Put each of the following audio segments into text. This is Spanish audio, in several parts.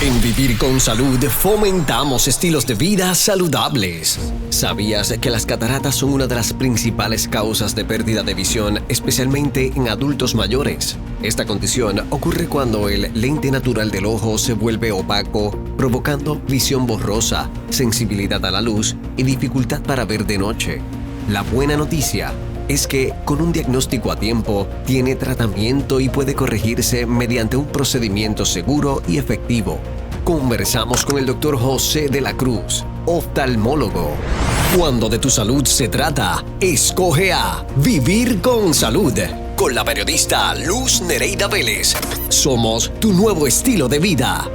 En Vivir con Salud fomentamos estilos de vida saludables. ¿Sabías que las cataratas son una de las principales causas de pérdida de visión, especialmente en adultos mayores? Esta condición ocurre cuando el lente natural del ojo se vuelve opaco, provocando visión borrosa, sensibilidad a la luz y dificultad para ver de noche. La buena noticia es que con un diagnóstico a tiempo, tiene tratamiento y puede corregirse mediante un procedimiento seguro y efectivo. Conversamos con el Dr. José de la Cruz, oftalmólogo. Cuando de tu salud se trata, escoge a Vivir con Salud, con la periodista Luz Nereida Vélez. Somos tu nuevo estilo de vida.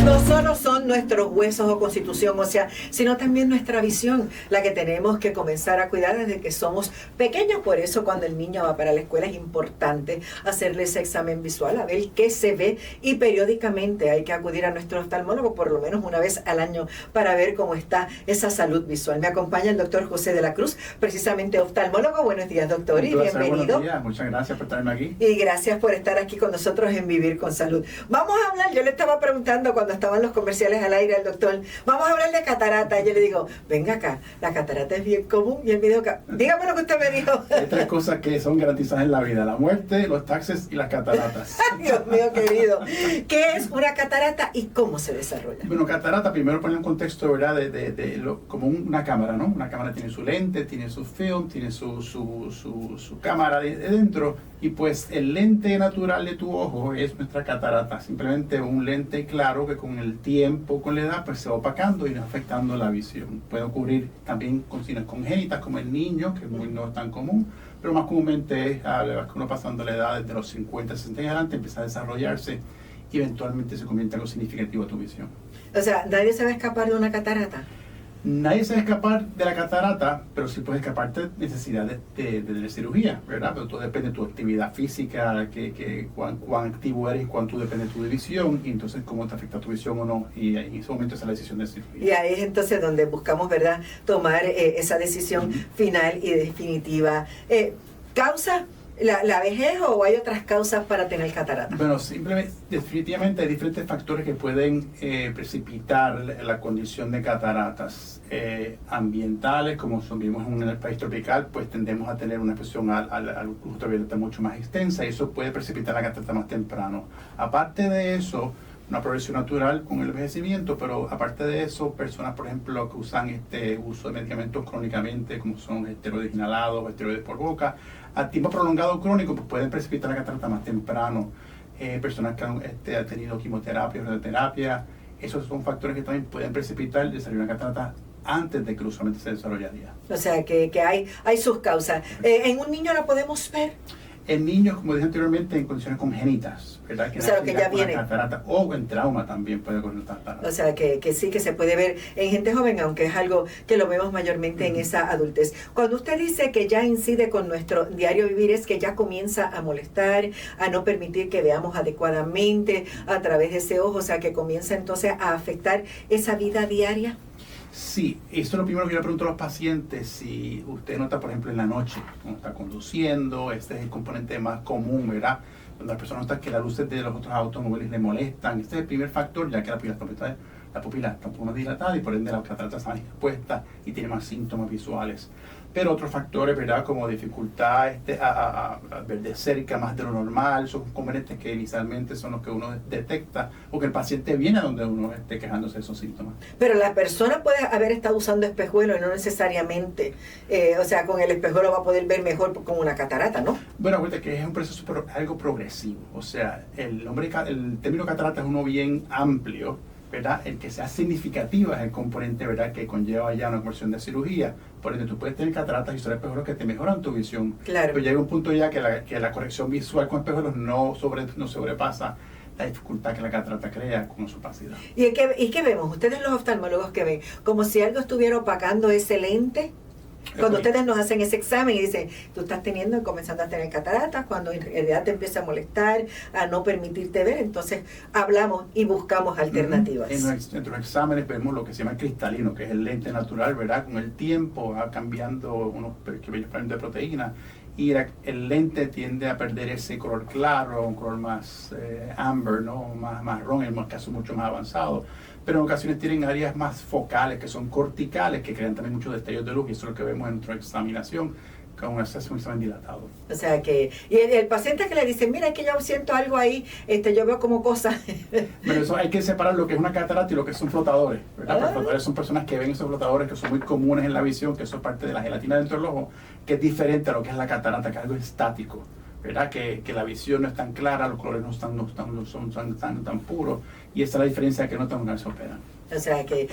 No solo son nuestros huesos o constitución ósea, sino también nuestra visión, la que tenemos que comenzar a cuidar desde que somos pequeños. Por eso cuando el niño va para la escuela es importante hacerle ese examen visual, a ver qué se ve, y periódicamente hay que acudir a nuestro oftalmólogo por lo menos una vez al año para ver cómo está esa salud visual. Me acompaña el doctor José de la Cruz, precisamente oftalmólogo. Buenos días, doctor, y bienvenido. Buenos días, muchas gracias por estarme aquí. Y gracias por estar aquí con nosotros en Vivir con Salud. Vamos a hablar, yo le estaba preguntando cuando estaban los comerciales al aire al doctor, vamos a hablar de catarata. Y yo le digo, venga acá, la catarata es bien común. Y él me dijo, dígame lo que usted me dijo. Hay tres cosas que son garantizadas en la vida: la muerte, los taxes y las cataratas. Dios mío querido, ¿qué es una catarata y cómo se desarrolla? Bueno, catarata, primero poner un contexto, ¿verdad? Como una cámara, ¿no? Una cámara tiene su lente, tiene su film, tiene su cámara de dentro, y pues el lente natural de tu ojo es nuestra catarata. Simplemente un lente claro que con el tiempo, con la edad, pues se va opacando y afectando la visión. Puede ocurrir también con signos congénitas, como el niño, que no es tan común, pero más comúnmente es que uno pasando la edad desde los 50, 60 y adelante empieza a desarrollarse y eventualmente se convierte en algo significativo a tu visión. O sea, nadie se va a escapar de una catarata. Nadie se va a escapar de la catarata, pero sí puedes escaparte de necesidad de la cirugía, ¿verdad? Pero todo depende de tu actividad física, cuán activo eres, cuánto depende de tu visión, y entonces cómo te afecta tu visión o no, y en ese momento esa es la decisión de cirugía. Y ahí es entonces donde buscamos, ¿verdad?, tomar esa decisión final y definitiva. ¿Causa la vejez o hay otras causas para tener catarata? Bueno, simplemente, definitivamente hay diferentes factores que pueden precipitar la condición de cataratas. Ambientales, como vivimos en un país tropical, pues tendemos a tener una exposición al ultravioleta mucho más extensa, y eso puede precipitar la catarata más temprano. Aparte de eso, una progresión natural con el envejecimiento, pero aparte de eso, personas, por ejemplo, que usan uso de medicamentos crónicamente, como son esteroides inhalados o esteroides por boca, a tiempo prolongado crónico, pues pueden precipitar la catarata más temprano. Personas que han tenido quimioterapia o radioterapia, esos son factores que también pueden precipitar el desarrollo de una catarata antes de que usualmente se desarrollaría. O sea, que hay sus causas. ¿En un niño la podemos ver? En niños, como dije anteriormente, en condiciones congénitas, ¿verdad? O sea, lo que ya viene. Catarata, o en trauma también puede ocurrir catarata. O sea, que sí que se puede ver en gente joven, aunque es algo que lo vemos mayormente en esa adultez. Cuando usted dice que ya incide con nuestro diario vivir, es que ya comienza a molestar, a no permitir que veamos adecuadamente a través de ese ojo, o sea, que comienza entonces a afectar esa vida diaria. Sí, esto es lo primero que yo le pregunto a los pacientes. Si usted nota, por ejemplo, en la noche, cuando está conduciendo, este es el componente más común, ¿verdad? Cuando la persona nota que las luces de los otros automóviles le molestan, este es el primer factor, ya que la pupila está un poco más dilatada y por ende la catarata está más expuesta y tiene más síntomas visuales. Pero otros factores, ¿verdad?, como dificultad a ver de cerca más de lo normal, son componentes que inicialmente son los que uno detecta, o que el paciente viene a donde uno esté quejándose de esos síntomas. Pero la persona puede haber estado usando espejuelo y no necesariamente, o sea, con el espejuelo va a poder ver mejor con una catarata, ¿no? Bueno, acuérdate que es un proceso algo progresivo, o sea, el término catarata es uno bien amplio, ¿verdad? El que sea significativa es el componente, ¿verdad?, que conlleva ya una conversión de cirugía. Por ende, tú puedes tener cataratas y usar espejuelos que te mejoran tu visión. Claro. Pero llega un punto ya que la corrección visual con espejuelos no sobrepasa la dificultad que la catarata crea con su opacidad. ¿Y qué vemos? Ustedes los oftalmólogos, ¿qué ven? Como si algo estuviera opacando ese lente. Cuando ustedes nos hacen ese examen y dicen, tú estás comenzando a tener cataratas, cuando en realidad te empieza a molestar, a no permitirte ver, entonces hablamos y buscamos alternativas. En nuestros exámenes vemos lo que se llama cristalino, que es el lente natural, ¿verdad? Con el tiempo va cambiando unos pequeños fragmentos de proteína y el lente tiende a perder ese color claro, un color más amber, ¿no? Más marrón, en casos mucho más avanzados. Pero en ocasiones tienen áreas más focales, que son corticales, que crean también muchos destellos de luz, y eso es lo que vemos en nuestra examinación, con un examen dilatado. O sea que, y el paciente que le dice, mira, es que yo siento algo ahí, yo veo como cosas. Pero eso hay que separar lo que es una catarata y lo que son flotadores, ¿verdad? Los flotadores son personas que ven esos flotadores que son muy comunes en la visión, que eso es parte de la gelatina dentro del ojo, que es diferente a lo que es la catarata, que es algo estático, ¿verdad? Que la visión no es tan clara, los colores no son tan puros, y esa es la diferencia que notan una vez se operan. O sea que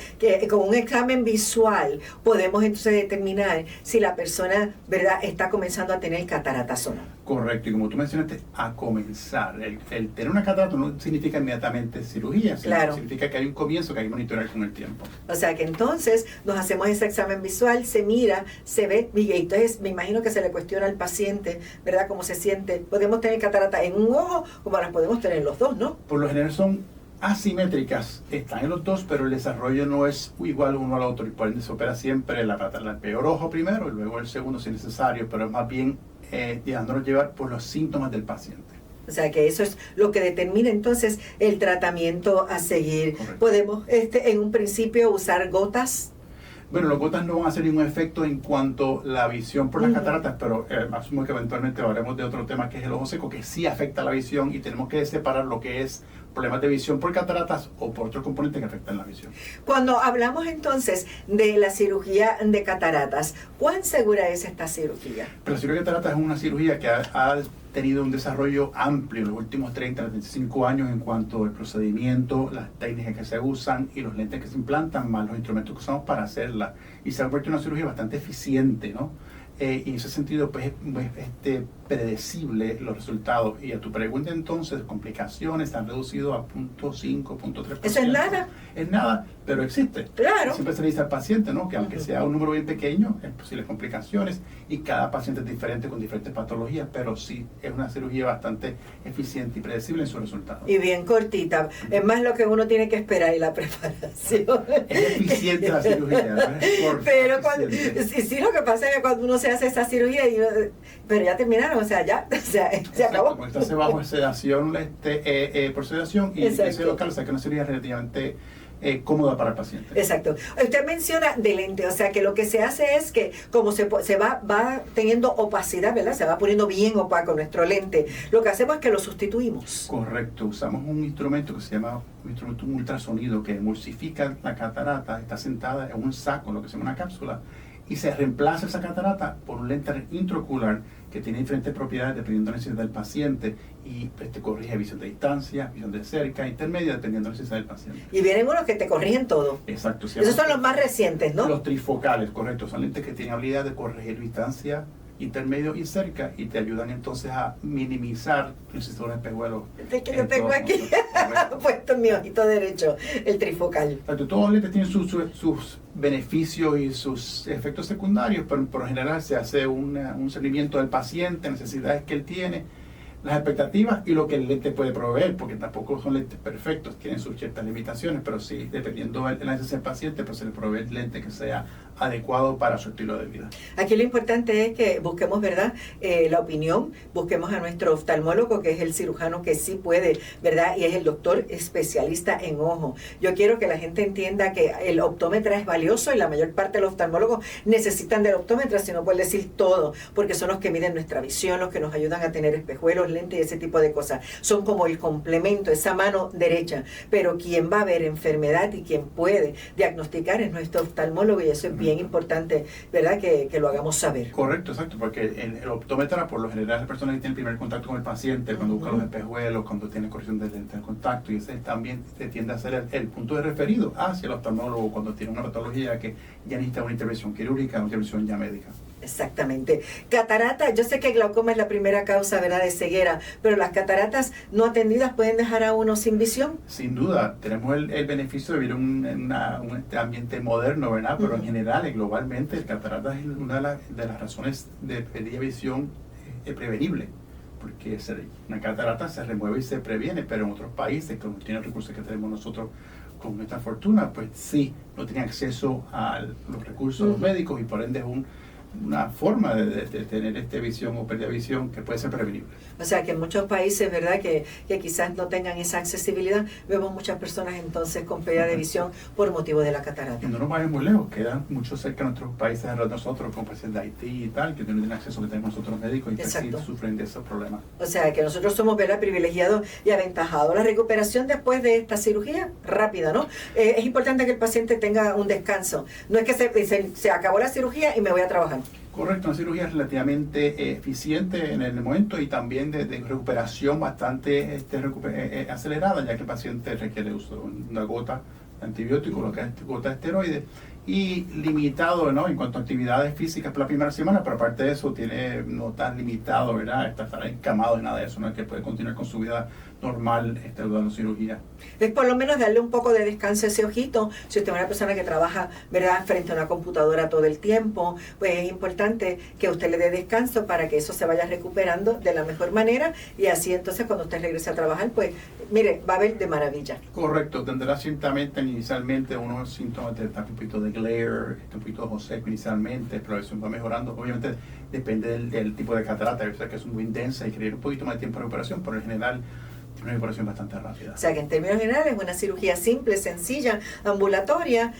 con un examen visual podemos entonces determinar si la persona, ¿verdad?, está comenzando a tener cataratas o no. Correcto, y como tú mencionaste, a comenzar. El tener una catarata no significa inmediatamente cirugía, claro. Significa que hay un comienzo que hay que monitorear con el tiempo. O sea que entonces nos hacemos ese examen visual, se mira, se ve, y entonces me imagino que se le cuestiona al paciente, ¿verdad?, cómo se siente. Podemos tener catarata en un ojo como las podemos tener en los dos, ¿no? Por lo general son asimétricas, están en los dos, pero el desarrollo no es igual uno al otro, y por ende se opera siempre el peor ojo primero y luego el segundo si es necesario, pero es más bien dejándonos llevar por los síntomas del paciente. O sea que eso es lo que determina entonces el tratamiento a seguir. Correcto. Podemos en un principio usar gotas. Bueno, las gotas no van a hacer ningún efecto en cuanto a la visión por las cataratas, pero asumo que eventualmente hablaremos de otro tema que es el ojo seco, que sí afecta la visión, y tenemos que separar lo que es problemas de visión por cataratas o por otros componentes que afectan la visión. Cuando hablamos entonces de la cirugía de cataratas, ¿cuán segura es esta cirugía? Pero la cirugía de cataratas es una cirugía que ha tenido un desarrollo amplio en los últimos 30 a 35 años en cuanto al procedimiento, las técnicas que se usan y los lentes que se implantan, más los instrumentos que usamos para hacerla. Y se ha vuelto una cirugía bastante eficiente, ¿no? Y en ese sentido, pues, predecible los resultados. Y a tu pregunta entonces, complicaciones se han reducido a 0.5, 0.3%. ¿Eso es nada? Es nada, pero existe. Claro. Siempre se le dice al paciente, ¿no?, que aunque sea un número bien pequeño, hay posibles complicaciones, y cada paciente es diferente con diferentes patologías, pero sí es una cirugía bastante eficiente y predecible en sus resultados. Y bien cortita. Es más lo que uno tiene que esperar y la preparación. Es eficiente la cirugía, ¿no? Pero sí, lo que pasa es que cuando uno se hace esa cirugía, pero ya terminaron, o sea, ya, se acabó. Como estás bajo sedación, por sedación, y ese local, o sea que una cirugía relativamente cómoda para el paciente. Exacto. Usted menciona de lente, o sea que lo que se hace es que como se va teniendo opacidad, ¿verdad? Se va poniendo bien opaco nuestro lente. Lo que hacemos es que lo sustituimos. Correcto. Usamos un instrumento que se llama un ultrasonido que emulsifica la catarata, está sentada en un saco, lo que se llama una cápsula, y se reemplaza esa catarata por un lente intraocular que tiene diferentes propiedades dependiendo de la necesidad del paciente, y te corrige visión de distancia, visión de cerca, intermedia, dependiendo de la necesidad del paciente. Y vienen unos que te corrigen todo. Exacto. Esos son los más recientes, ¿no? Los trifocales, correcto. Son lentes que tienen habilidad de corregir distancia, intermedio y cerca, y te ayudan entonces a minimizar el sistema de espejuelos. Es que yo tengo aquí puesto en mi ojito derecho el trifocal. Exacto. Todos los lentes tienen sus beneficios y sus efectos secundarios, pero por lo general se hace un seguimiento del paciente, necesidades que él tiene, las expectativas y lo que el lente puede proveer, porque tampoco son lentes perfectos, tienen sus ciertas limitaciones, pero sí, dependiendo de la necesidad del paciente, pues se le provee el lente que sea adecuado para su estilo de vida. Aquí lo importante es que busquemos, ¿verdad?, la opinión, busquemos a nuestro oftalmólogo, que es el cirujano que sí puede, ¿verdad?, y es el doctor especialista en ojo. Yo quiero que la gente entienda que el optómetra es valioso, y la mayor parte de los oftalmólogos necesitan del optómetra, si no puedo decir todo, porque son los que miden nuestra visión, los que nos ayudan a tener espejuelos, lentes y ese tipo de cosas. Son como el complemento, esa mano derecha, pero quien va a ver enfermedad y quien puede diagnosticar es nuestro oftalmólogo, y eso es bien importante, ¿verdad?, que lo hagamos saber. Correcto, exacto, porque el optómetra, por lo general, es la persona que tiene el primer contacto con el paciente, cuando busca los espejuelos, cuando tiene corrección de lente de contacto, y ese también se tiende a ser el punto de referido hacia el oftalmólogo cuando tiene una patología que ya necesita una intervención quirúrgica, una intervención ya médica. Exactamente. Catarata, yo sé que glaucoma es la primera causa, ¿verdad?, de ceguera, pero las cataratas no atendidas pueden dejar a uno sin visión. Sin duda, tenemos el beneficio de vivir en un ambiente moderno, ¿verdad? Pero en general, globalmente, el catarata es una de las razones de pérdida de visión prevenible, porque una catarata se remueve y se previene, pero en otros países que no tienen recursos que tenemos nosotros con esta fortuna, pues sí, no tienen acceso a los recursos médicos, y por ende es una forma de tener visión o pérdida de visión que puede ser prevenible. O sea que en muchos países, ¿verdad?, que quizás no tengan esa accesibilidad, vemos muchas personas entonces con pérdida de visión por motivo de la catarata. Y no nos vayamos muy lejos, quedan mucho cerca de nuestros países alrededor de nosotros, como países de Haití y tal, que no tienen acceso que tenemos nosotros médicos y que sí sufren de esos problemas. O sea que nosotros somos, ¿verdad?, privilegiados y aventajados. La recuperación después de esta cirugía, rápida, ¿no? Es importante que el paciente tenga un descanso. No es que se acabó la cirugía y me voy a trabajar. Correcto, una cirugía relativamente eficiente en el momento y también de recuperación bastante acelerada, ya que el paciente requiere uso de una gota de antibiótico, lo que es gota de esteroides, y limitado, ¿no?, en cuanto a actividades físicas por la primera semana, pero aparte de eso tiene no tan limitado, ¿verdad?, estar encamado y nada de eso, ¿no?, que puede continuar con su vida normal dando cirugía. Es por lo menos darle un poco de descanso a ese ojito. Si usted es una persona que trabaja, ¿verdad?, frente a una computadora todo el tiempo, pues es importante que usted le dé descanso para que eso se vaya recuperando de la mejor manera, y así entonces cuando usted regrese a trabajar, pues mire, va a ver de maravilla. Correcto, tendrá ciertamente inicialmente unos síntomas de un poquito de glare, un poquito de ojo seco inicialmente, pero eso va mejorando. Obviamente depende del tipo de catarata, o sea que es muy intensa y requiere un poquito más de tiempo de recuperación, pero en general una recuperación bastante rápida. O sea que en términos generales es una cirugía simple, sencilla, ambulatoria.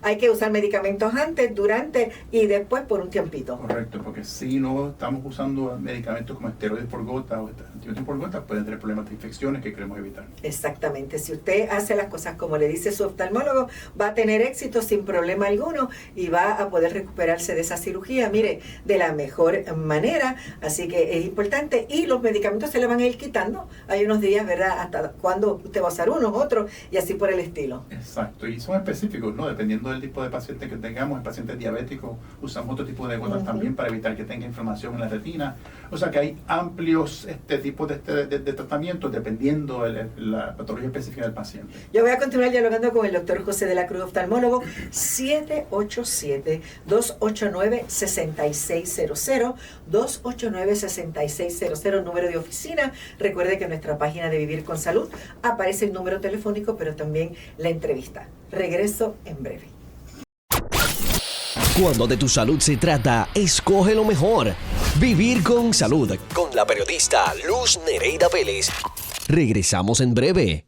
Hay que usar medicamentos antes, durante y después por un tiempito. Correcto, porque si no estamos usando medicamentos como esteroides por gota o antibióticos por gota, pueden tener problemas de infecciones que queremos evitar. Exactamente. Si usted hace las cosas como le dice su oftalmólogo, va a tener éxito sin problema alguno y va a poder recuperarse de esa cirugía, mire, de la mejor manera. Así que es importante, y los medicamentos se le van a ir quitando. Hay unos días, ¿verdad?, hasta cuando usted va a usar unos, otros, y así por el estilo. Exacto, y son específicos, ¿no? Dependiendo del tipo de paciente que tengamos. En pacientes diabéticos usamos otro tipo de gotas también para evitar que tenga inflamación en la retina. O sea que hay amplios tipos de tratamientos dependiendo de la patología específica del paciente. Yo voy a continuar dialogando con el doctor José de la Cruz, oftalmólogo. 787-289-6600, 289-6600, número de oficina. Recuerde que en nuestra página de Vivir con Salud aparece el número telefónico, pero también la entrevista. Regreso en breve. Cuando de tu salud se trata, escoge lo mejor. Vivir con Salud, con la periodista Luz Nereida Vélez. Regresamos en breve.